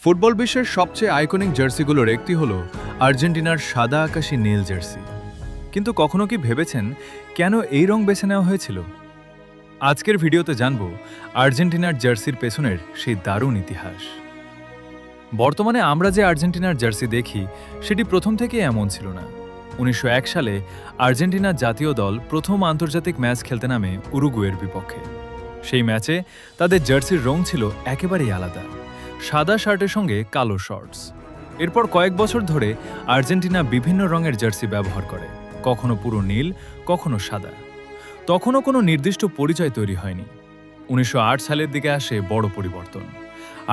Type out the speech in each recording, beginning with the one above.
Football বিশ্বের সবচেয়ে iconic জার্সিগুলোর একটি হল আর্জেন্টিনার সাদা আকাশী নীল জার্সি। কিন্তু কখনো কি ভেবেছেন কেন এই রং বেছে নেওয়া হয়েছিল? আজকের ভিডিওতে জানব আর্জেন্টিনার জার্সির পেছনের সেই দারুণ ইতিহাস। বর্তমানে আমরা যে আর্জেন্টিনার জার্সি দেখি সেটি প্রথম থেকে এমন ছিল না। ১৯০১ সালে আর্জেন্টিনার জাতীয় দল প্রথম আন্তর্জাতিক ম্যাচ খেলতে নামে উরুগুয়ের বিপক্ষে। সেই ম্যাচে তাদের জার্সির রং ছিল একেবারেই আলাদা, সাদা শার্টের সঙ্গে কালো শর্টস। এরপর কয়েক বছর ধরে আর্জেন্টিনা বিভিন্ন রঙের জার্সি ব্যবহার করে, কখনো পুরো নীল, কখনো সাদা। তখনও কোনো নির্দিষ্ট পরিচয় তৈরি হয়নি। ১৯০৮ সালের দিকে আসে বড় পরিবর্তন।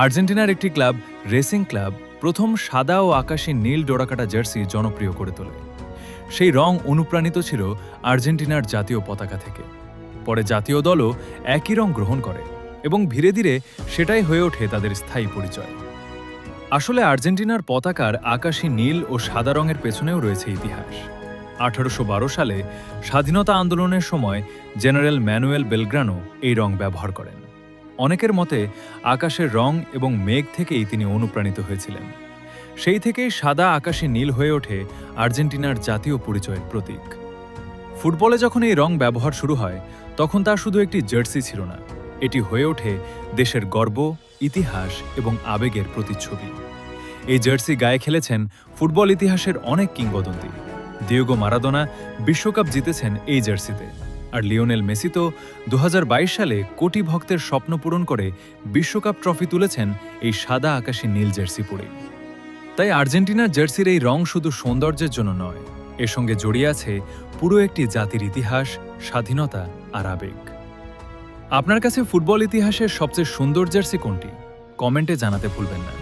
আর্জেন্টিনার একটি ক্লাব, রেসিং ক্লাব, প্রথম সাদা ও আকাশী নীল ডোরাকাটা জার্সি জনপ্রিয় করে তোলে। সেই রং অনুপ্রাণিত ছিল আর্জেন্টিনার জাতীয় পতাকা থেকে। পরে জাতীয় দলও একই রং গ্রহণ করে এবং ধীরে ধীরে সেটাই হয়ে ওঠে তাদের স্থায়ী পরিচয়। আসলে আর্জেন্টিনার পতাকার আকাশী নীল ও সাদা রঙের পেছনেও রয়েছে ইতিহাস। ১৮১২ সালে স্বাধীনতা আন্দোলনের সময় জেনারেল ম্যানুয়েল বেলগ্রানো এই রং ব্যবহার করেন। অনেকের মতে আকাশের রং এবং মেঘ থেকেই তিনি অনুপ্রাণিত হয়েছিলেন। সেই থেকেই সাদা আকাশী নীল হয়ে ওঠে আর্জেন্টিনার জাতীয় পরিচয়ের প্রতীক। ফুটবলে যখন এই রং ব্যবহার শুরু হয় তখন তা শুধু একটি জার্সি ছিল না, এটি হয়ে ওঠে দেশের গর্ব, ইতিহাস এবং আবেগের প্রতিচ্ছবি। এই জার্সি গায়ে খেলেছেন ফুটবল ইতিহাসের অনেক কিংবদন্তি। দিয়েগো মারাদোনা বিশ্বকাপ জিতেছেন এই জার্সিতে, আর লিওনেল মেসি তো ২০২২ সালে কোটি ভক্তের স্বপ্ন পূরণ করে বিশ্বকাপ ট্রফি তুলেছেন এই সাদা আকাশী নীল জার্সি পরেই। তাই আর্জেন্টিনার জার্সির এই রং শুধু সৌন্দর্যের জন্য নয়, এর সঙ্গে জড়িয়ে আছে পুরো একটি জাতির ইতিহাস, স্বাধীনতা আর আবেগ। আপনার কাছে ফুটবল ইতিহাসের সবচেয়ে সুন্দর জার্সি কোনটি? কমেন্টে জানাতে ভুলবেন না।